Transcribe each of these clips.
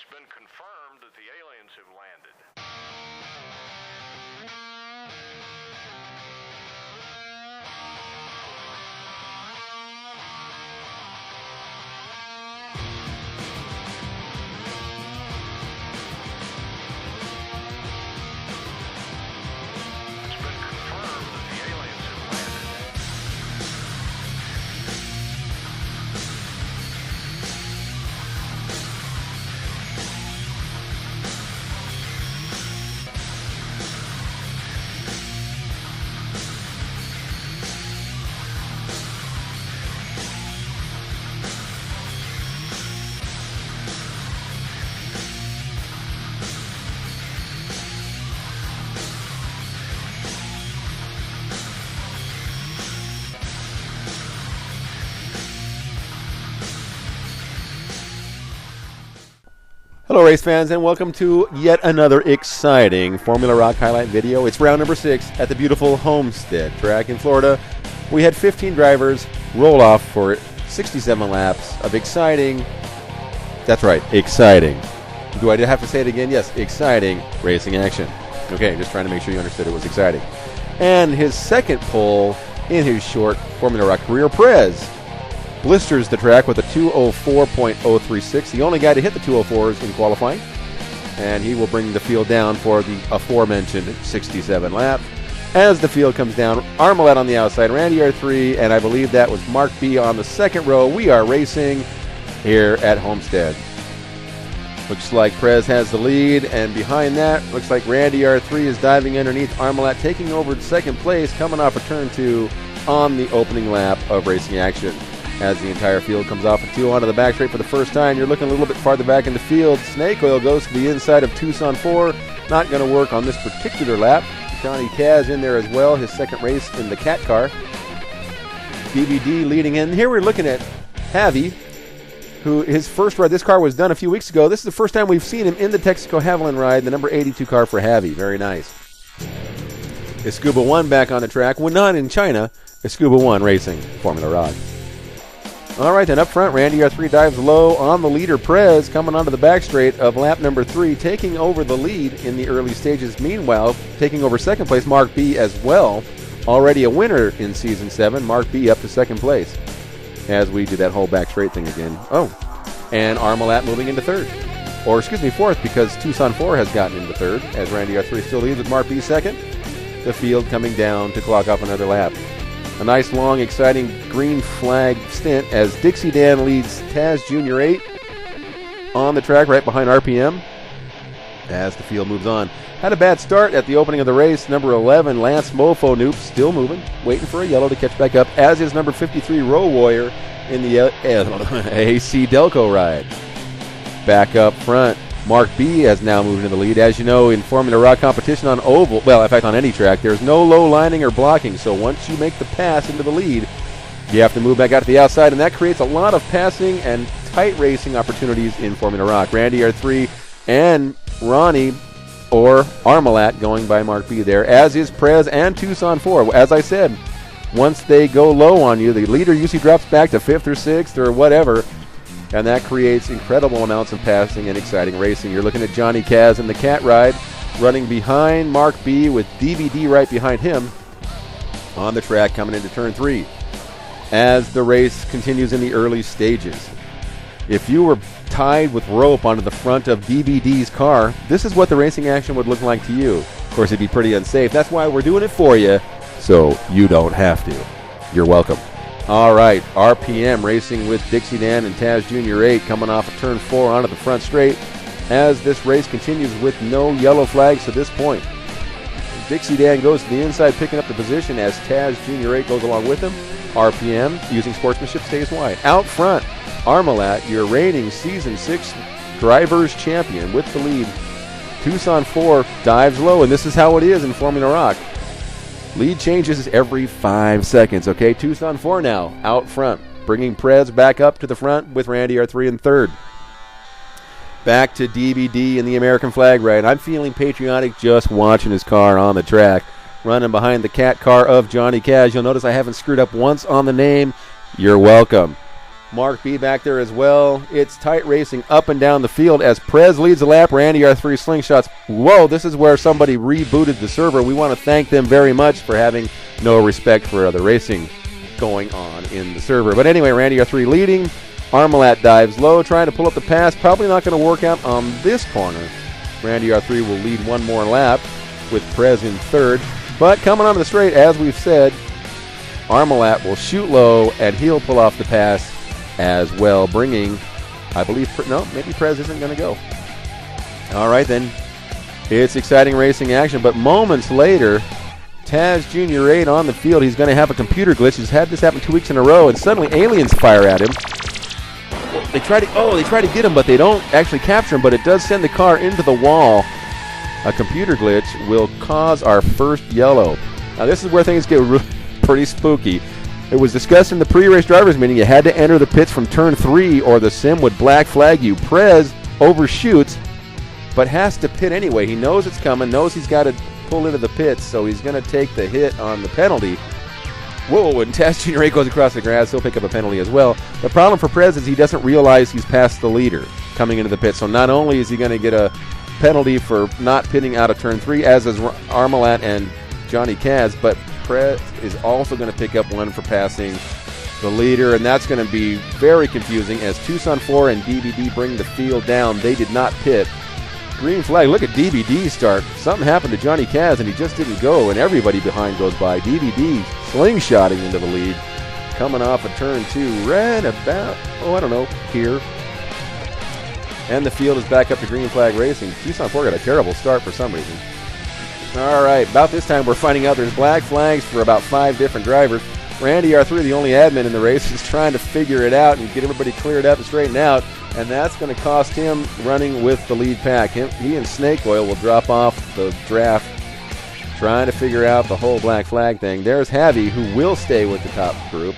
It's been confirmed that the aliens have landed. It's been confirmed that the aliens have landed. Hello race fans, and welcome to yet another exciting Formula Rock highlight video. It's round number 6 at the beautiful Homestead track in Florida. We had 15 drivers roll off for 67 laps of exciting, that's right, exciting. Do I have to say it again? Yes, exciting racing action. Okay, just trying to make sure you understood it was exciting. And his second pole in his short Formula Rock career, Perez blisters the track with a 204.036, the only guy to hit the 204s in qualifying, and he will bring the field down for the aforementioned 67 lap. As the field comes down, Armlet on the outside, Randy R3, and I believe that was Mark B on the second row. We are racing here at Homestead. Looks like Perez has the lead, and behind that, looks like Randy R3 is diving underneath Armlet, taking over second place, coming off of turn 2 on the opening lap of racing action. As the entire field comes off of 2 onto the back straight for the first time, you're looking a little bit farther back in the field. Snake oil goes to the inside of Tucson 4. Not going to work on this particular lap. Johnny Kaz in there as well, his second race in the cat car. DVD leading in. Here we're looking at Javi, who his first ride, this car was done a few weeks ago. This is the first time we've seen him in the Texaco Haviland ride, the number 82 car for Javi. Very nice. Escuba 1 back on the track. When not in China, Escuba 1 racing Formula Rock. All right, then up front, Randy R3 dives low on the leader, Perez, coming onto the back straight of lap number 3, taking over the lead in the early stages. Meanwhile, taking over second place, Mark B as well. Already a winner in Season 7, Mark B up to second place. As we do that whole back straight thing again. Oh, and Armlet moving into third. Or, excuse me, fourth, because Tucson 4 has gotten into third, as Randy R3 still leads with Mark B second. The field coming down to clock off another lap. A nice, long, exciting green flag stint as Dixie Dan leads Taz Jr. 8 on the track right behind RPM as the field moves on. Had a bad start at the opening of the race. Number 11, Lance Mofo Noop, still moving, waiting for a yellow to catch back up, as is number 53, Row Warrior in the AC Delco ride. Back up front, Mark B has now moved into the lead. As you know, in Formula Rock competition on oval, well, in fact, on any track, there's no low lining or blocking. So once you make the pass into the lead, you have to move back out to the outside, and that creates a lot of passing and tight racing opportunities in Formula Rock. Randy R3 and Ronnie, or Armlet, going by Mark B there, as is Perez and Tucson 4. As I said, once they go low on you, the leader usually drops back to 5th or 6th or whatever, and that creates incredible amounts of passing and exciting racing. You're looking at Johnny Kaz in the cat ride, running behind Mark B with DVD right behind him on the track coming into turn 3 as the race continues in the early stages. If you were tied with rope onto the front of DVD's car, this is what the racing action would look like to you. Of course, it'd be pretty unsafe. That's why we're doing it for you, so you don't have to. You're welcome. All right, RPM racing with Dixie Dan and Taz Jr. 8 coming off of turn 4 onto the front straight as this race continues with no yellow flags to this point. Dixie Dan goes to the inside, picking up the position as Taz Jr. 8 goes along with him. RPM, using sportsmanship, stays wide. Out front, Armlet, your reigning Season 6 Drivers' Champion with the lead. Tucson 4 dives low, and this is how it is in Formula Rock. Lead changes every 5 seconds, okay? Tucson 4 now, out front, bringing Perez back up to the front with Randy R3 in third. Back to DVD in the American flag ride. I'm feeling patriotic just watching his car on the track, running behind the cat car of Johnny Kaz. You'll notice I haven't screwed up once on the name. You're welcome. Mark B back there as well. It's tight racing up and down the field as Prez leads the lap. Randy R3 slingshots. Whoa, this is where somebody rebooted the server. We want to thank them very much for having no respect for other racing going on in the server. But anyway, Randy R3 leading. Armalat dives low, trying to pull up the pass. Probably not going to work out on this corner. Randy R3 will lead one more lap with Prez in third. But coming onto the straight, as we've said, Armalat will shoot low, and he'll pull off the pass as well, bringing, I believe, no, maybe Prez isn't going to go. All right, then. It's exciting racing action, but moments later, Taz Jr. 8 on the field. He's going to have a computer glitch. He's had this happen 2 weeks in a row, and suddenly aliens fire at him. They try to get him, but they don't actually capture him, but it does send the car into the wall. A computer glitch will cause our first yellow. Now, this is where things get pretty spooky. It was discussed in the pre-race drivers meeting. You had to enter the pits from turn 3 or the sim would black flag you. Prez overshoots, but has to pit anyway. He knows it's coming, knows he's got to pull into the pits, so he's going to take the hit on the penalty. Whoa, and Taz Jr. 8 goes across the grass. He'll pick up a penalty as well. The problem for Prez is he doesn't realize he's past the leader coming into the pit. So not only is he going to get a penalty for not pitting out of turn 3, as is Armalat and Johnny Kaz, but Prez is also going to pick up one for passing the leader, and that's going to be very confusing as Tucson 4 and DVD bring the field down. They did not pit. Green flag. Look at DVD start. Something happened to Johnny Kaz, and he just didn't go, and everybody behind goes by. DVD slingshotting into the lead, coming off of turn 2, right about, I don't know, here. And the field is back up to green flag racing. Tucson 4 got a terrible start for some reason. All right, about this time we're finding out there's black flags for about 5 different drivers. Randy R3, the only admin in the race, is trying to figure it out and get everybody cleared up and straightened out, and that's going to cost him running with the lead pack. He and Snake Oil will drop off the draft, trying to figure out the whole black flag thing. There's Javi, who will stay with the top group.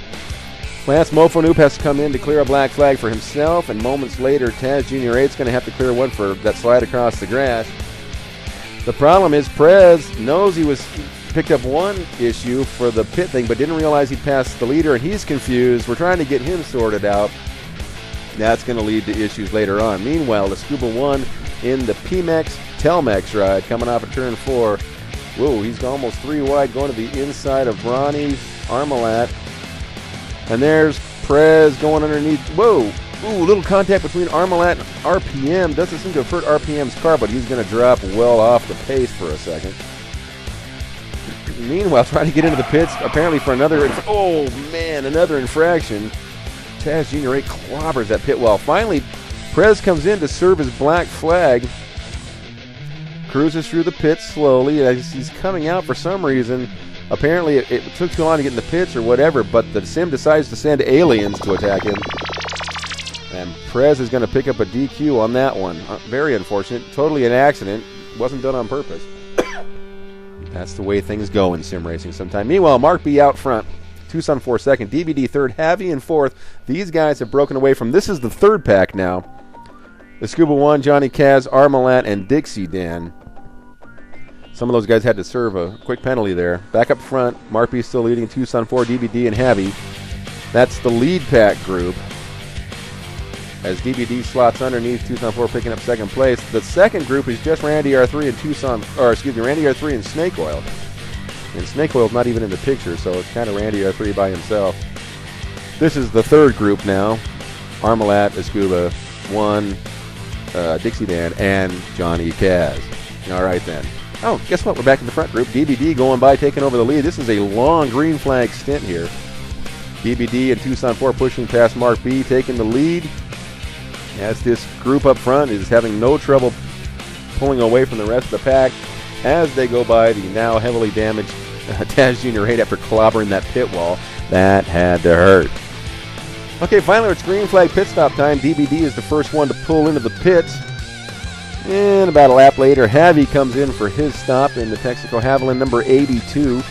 Lance Mofo Noob has to come in to clear a black flag for himself, and moments later, Taz Jr. 8's going to have to clear one for that slide across the grass. The problem is Prez knows he picked up one issue for the pit thing, but didn't realize he passed the leader, and he's confused. We're trying to get him sorted out. That's going to lead to issues later on. Meanwhile, the Scuba 1 in the PMEX Telmex ride coming off of turn 4. Whoa, he's almost 3 wide going to the inside of Ronnie Armalat. And there's Prez going underneath. Whoa. Ooh, little contact between Armalat and RPM. Doesn't seem to have hurt RPM's car, but he's going to drop well off the pace for a second. Meanwhile, trying to get into the pits, apparently for another, another infraction. Taz Jr. 8 clobbers that pit wall. Finally, Prez comes in to serve his black flag. Cruises through the pits slowly as he's coming out for some reason. Apparently, it took too long to get in the pits or whatever, but the sim decides to send aliens to attack him. And Prez is going to pick up a DQ on that one. Very unfortunate. Totally an accident. Wasn't done on purpose. That's the way things go in sim racing sometimes. Meanwhile, Mark B out front. Tucson 4 second. DVD third. Javi in fourth. These guys have broken away from, this is the third pack now. The Scuba 1, Johnny Kaz, Armalat, and Dixie Dan. Some of those guys had to serve a quick penalty there. Back up front, Mark B still leading Tucson 4, DVD, and Javi. That's the lead pack group. As DVD slots underneath, Tucson 4 picking up second place. The second group is just Randy R3 and Randy R3 and Snake Oil. And Snake Oil's not even in the picture, so it's kind of Randy R3 by himself. This is the third group now. Armalat, Escuba, 1, Dixie Dan, and Johnny Kaz. All right, then. Oh, guess what? We're back in the front group. DVD going by, taking over the lead. This is a long green flag stint here. DVD and Tucson 4 pushing past Mark B, taking the lead. As this group up front is having no trouble pulling away from the rest of the pack as they go by the now heavily damaged Taz Jr. 8 after clobbering that pit wall. That had to hurt. Okay, finally it's green flag pit stop time. DVD is the first one to pull into the pits. And about a lap later, Javi comes in for his stop in the Texaco Haviland number 82.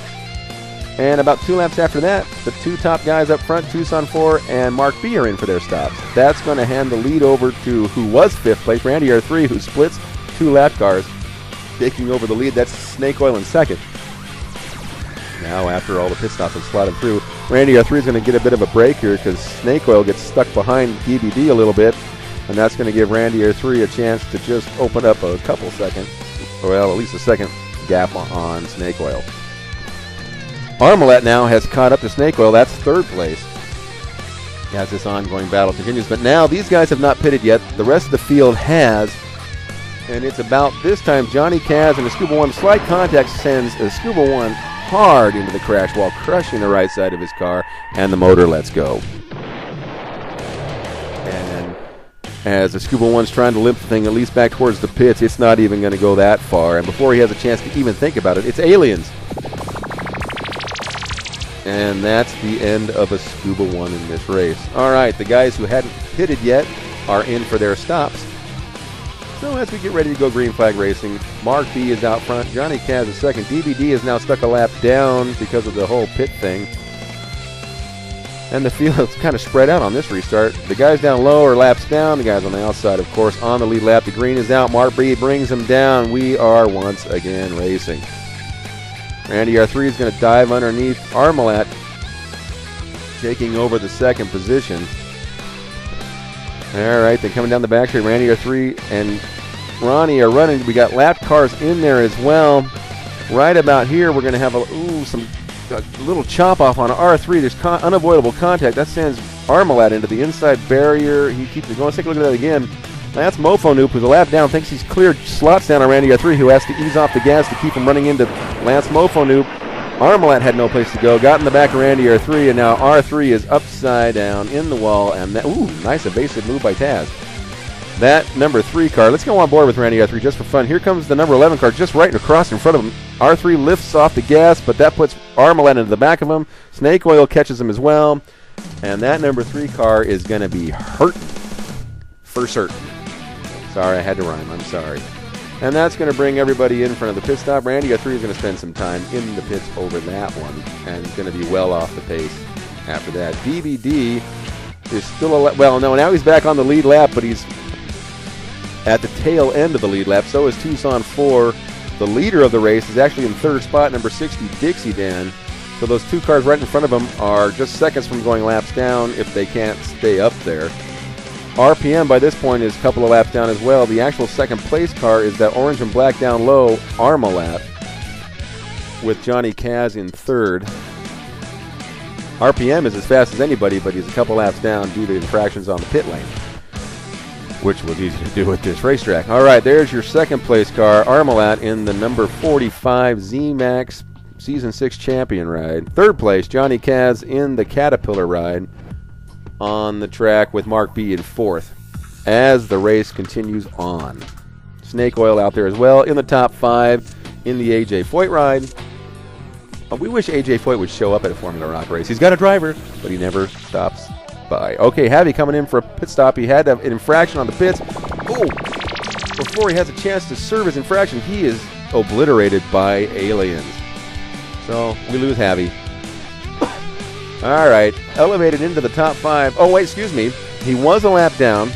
And about 2 laps after that, the 2 top guys up front, Tucson 4 and Mark B, are in for their stops. That's going to hand the lead over to who was 5th place, Randy R3, who splits 2 lap cars, taking over the lead. That's Snake Oil in second. Now, after all the pit stops have slotted through, Randy R3 is going to get a bit of a break here because Snake Oil gets stuck behind DBD a little bit, and that's going to give Randy R3 a chance to just open up a couple seconds, well, at least a second gap on Snake Oil. Armalette now has caught up to Snake Oil. That's third place as this ongoing battle continues. But now these guys have not pitted yet. The rest of the field has. And it's about this time Johnny Kaz and Scuba One. Slight contact sends Scuba One hard into the crash wall, crushing the right side of his car, and the motor lets go. And as the Scuba One's trying to limp the thing at least back towards the pits, it's not even going to go that far. And before he has a chance to even think about it, it's Aliens. And that's the end of a Scuba One in this race. All right, the guys who hadn't pitted yet are in for their stops. So as we get ready to go green flag racing, Mark B is out front, Johnny Kaz is second. DBD is now stuck a lap down because of the whole pit thing. And the field's kind of spread out on this restart. The guys down low are laps down. The guys on the outside, of course, on the lead lap. The green is out. Mark B brings him down. We are once again racing. Randy R3 is going to dive underneath Armalette, taking over the second position. All right, they're coming down the back straight. Randy R3 and Ronnie are running. We got lapped cars in there as well. Right about here, we're going to have a little chop off on R3. There's unavoidable contact. That sends Armalette into the inside barrier. He keeps it going. Let's take a look at that again. Lance Mofo-Noop, who's a lap down, thinks he's cleared slots down on Randy R3, who has to ease off the gas to keep him running into Lance Mofo-Noop. Armalette had no place to go, got in the back of Randy R3, and now R3 is upside down in the wall. And that, nice evasive move by Taz. That number 3 car, let's go on board with Randy R3 just for fun. Here comes the number 11 car just right across in front of him. R3 lifts off the gas, but that puts Armalette into the back of him. Snake Oil catches him as well. And that number 3 car is going to be hurt for certain. Sorry, I had to rhyme. I'm sorry. And that's going to bring everybody in front of the pit stop. Randy R3 is going to spend some time in the pits over that one, and he's going to be well off the pace after that. DBD is still now he's back on the lead lap, but he's at the tail end of the lead lap. So is Tucson 4. The leader of the race is actually in third spot, number 60, Dixie Dan. So those 2 cars right in front of him are just seconds from going laps down if they can't stay up there. RPM by this point is a couple of laps down as well. The actual second place car is that orange and black down low Armalette with Johnny Kaz in third. RPM is as fast as anybody, but he's a couple laps down due to infractions on the pit lane, which was easy to do with this racetrack. All right, there's your second place car, Armalette in the number 45 Z-Max Season 6 champion ride. Third place, Johnny Kaz in the Caterpillar ride on the track with Mark B in fourth as the race continues on. Snake Oil out there as well in the top 5 in the AJ Foyt ride. We wish AJ Foyt would show up at a Formula Rock race. He's got a driver, but he never stops by. Okay, Javi coming in for a pit stop. He had an infraction on the pits. Before he has a chance to serve his infraction, he is obliterated by Aliens. So we lose Javi. All right, elevated into the top 5. Oh, wait, excuse me. He was a lap down.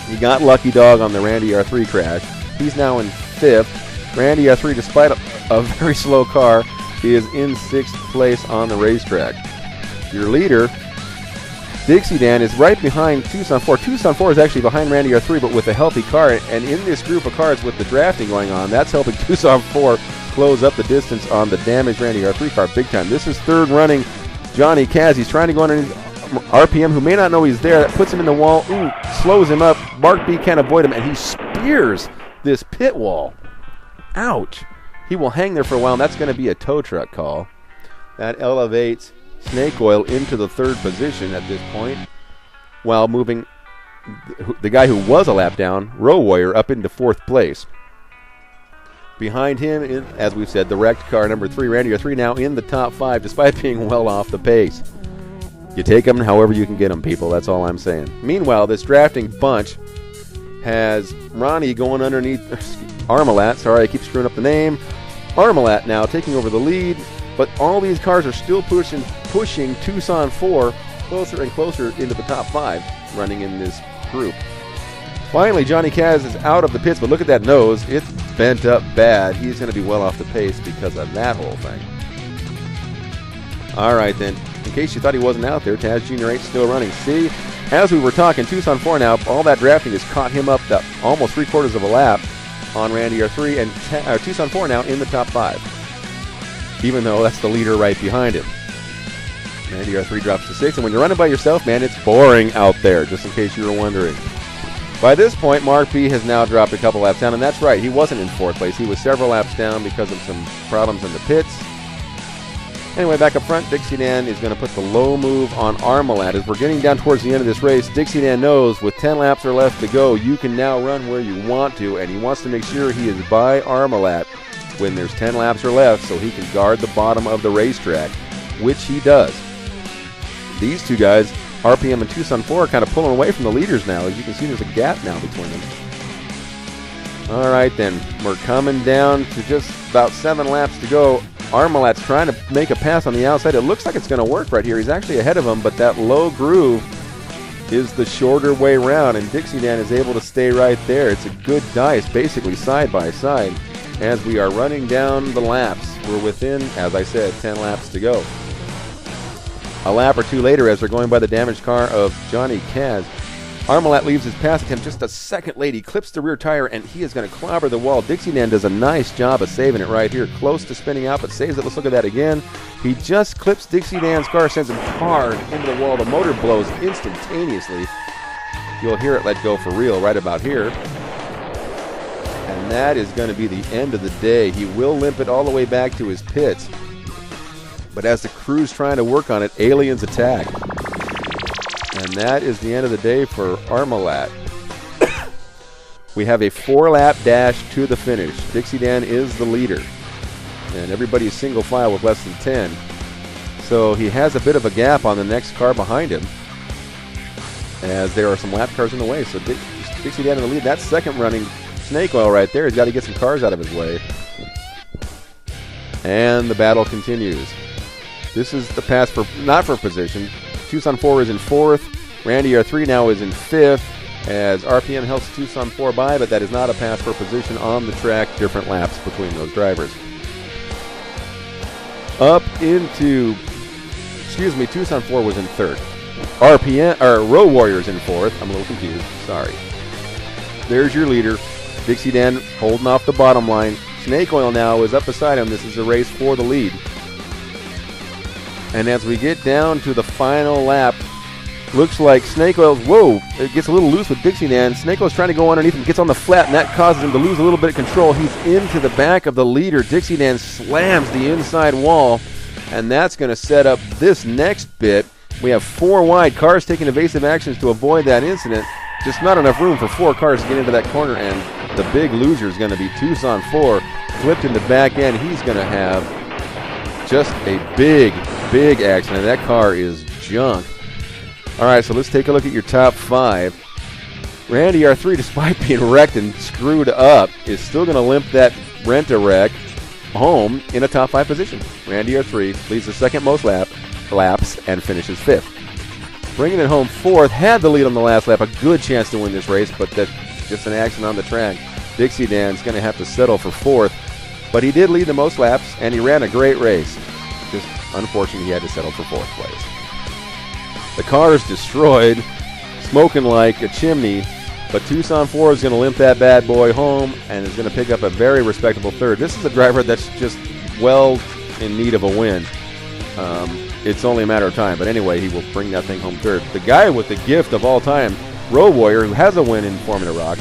He got lucky dog on the Randy R3 crash. He's now in 5th. Randy R3, despite a very slow car, is in 6th place on the racetrack. Your leader, Dixie Dan, is right behind Tucson 4. Tucson 4 is actually behind Randy R3, but with a healthy car. And in this group of cars with the drafting going on, that's helping Tucson 4 close up the distance on the damaged Randy R3 car big time. This is third running Johnny Kaz. He's trying to go underneath RPM, who may not know he's there. That puts him in the wall. Slows him up. Mark B can't avoid him, and he spears this pit wall. Ouch. He will hang there for a while, and that's going to be a tow truck call. That elevates Snake Oil into the third position at this point, while moving the guy who was a lap down, Row Warrior, up into 4th place. Behind him, as we've said, the wrecked car, number 3, Randy R3, now in the top 5, despite being well off the pace. You take them however you can get them, people. That's all I'm saying. Meanwhile, this drafting bunch has Ronnie going underneath Armalette. Sorry, I keep screwing up the name. Armalette now taking over the lead, but all these cars are still pushing Tucson 4 closer and closer into the top 5, running in this group. Finally, Johnny Kaz is out of the pits, but look at that nose. It's bent up bad. He's going to be well off the pace because of that whole thing. All right, then. In case you thought he wasn't out there, Taz Jr. 8 still running. See, as we were talking, Tucson 4 now, all that drafting has caught him up to almost 3/4 of a lap on Randy R3, and Tucson 4 now in the top 5, even though that's the leader right behind him. Randy R3 drops to 6, and when you're running by yourself, man, it's boring out there, just in case you were wondering. By this point, Mark B has now dropped a couple laps down, and that's right, he wasn't in 4th place. He was several laps down because of some problems in the pits. Anyway, back up front, Dixieland is going to put the low move on Armalat. As we're getting down towards the end of this race, Dixieland knows with 10 laps or left to go, you can now run where you want to, and he wants to make sure he is by Armalat when there's 10 laps or left so he can guard the bottom of the racetrack, which he does. These two guys, RPM and Tucson 4, are kind of pulling away from the leaders now. As you can see, there's a gap now between them. All right, then. We're coming down to just about 7 laps to go. Armalat's trying to make a pass on the outside. It looks like it's going to work right here. He's actually ahead of him, but that low groove is the shorter way around, and Dixieland is able to stay right there. It's a good dice, basically side by side. As we are running down the laps, we're within, as I said, 10 laps to go. A lap or two later, as they're going by the damaged car of Johnny Kaz, Armalat leaves his pass attempt just a second late. He clips the rear tire, and he is going to clobber the wall. Dixieland does a nice job of saving it right here. Close to spinning out, but saves it. Let's look at that again. He just clips Dixieland's car, sends him hard into the wall. The motor blows instantaneously. You'll hear it let go for real right about here. And that is going to be the end of the day. He will limp it all the way back to his pits. But as the crew's trying to work on it, aliens attack. And that is the end of the day for Armalat. We have a 4-lap dash to the finish. Dixieland is the leader. And everybody is single file with less than 10. So he has a bit of a gap on the next car behind him, as there are some lap cars in the way. So Dixieland in the lead. That second running snake oil right there. He's got to get some cars out of his way. And the battle continues. This is the pass for not for position. Tucson 4 is in 4th. Randy R3 now is in 5th, as RPM helps Tucson 4 by, but that is not a pass for position on the track. Different laps between those drivers. Up into, Tucson 4 was in 3rd. Road Warriors in 4th. I'm a little confused. Sorry. There's your leader. Dixieland holding off the bottom line. Snake Oil now is up beside him. This is a race for the lead. And as we get down to the final lap, looks like Snake Oil's, it gets a little loose with Dixieland. Snake Oil's trying to go underneath him, gets on the flat, and that causes him to lose a little bit of control. He's into the back of the leader. Dixieland slams the inside wall, and that's going to set up this next bit. We have 4 wide, cars taking evasive actions to avoid that incident. Just not enough room for 4 cars to get into that corner, and the big loser is going to be Tucson 4. Flipped in the back end, he's going to have just a big accident. That car is junk. All right, so let's take a look at your top 5. Randy R3, despite being wrecked and screwed up, is still going to limp that rent-a-wreck home in a top 5 position. Randy R3 leads the second most laps and finishes 5th. Bringing it home 4th, had the lead on the last lap, a good chance to win this race, but that's just an accident on the track. Dixieland's going to have to settle for 4th, but he did lead the most laps, and he ran a great race. Just unfortunately, he had to settle for 4th place. The car is destroyed, smoking like a chimney, but Tucson 4 is going to limp that bad boy home and is going to pick up a very respectable 3rd. This is a driver that's just well in need of a win. It's only a matter of time, but anyway, he will bring that thing home 3rd. The guy with the gift of all time, Road Warrior, who has a win in Formula Rock,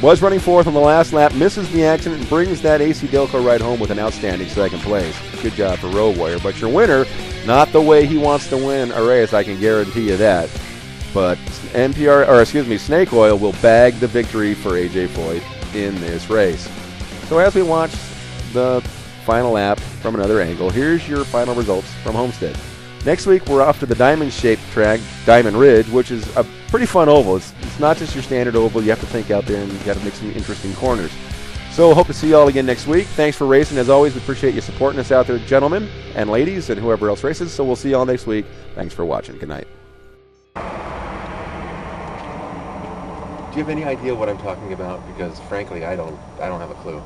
was running 4th on the last lap, misses the accident, and brings that AC Delco ride home with an outstanding 2nd place. Good job for Road Warrior. But your winner, not the way he wants to win a race, I can guarantee you that. But Snake Oil will bag the victory for AJ Foyt in this race. So as we watch the final lap from another angle, here's your final results from Homestead. Next week, we're off to the diamond-shaped track, Diamond Ridge, which is a pretty fun oval. It's not just your standard oval. You have to think out there, and you got to make some interesting corners. So hope to see you all again next week. Thanks for racing. As always, we appreciate you supporting us out there, gentlemen and ladies and whoever else races. So we'll see you all next week. Thanks for watching. Good night. Do you have any idea what I'm talking about? Because frankly, I don't have a clue.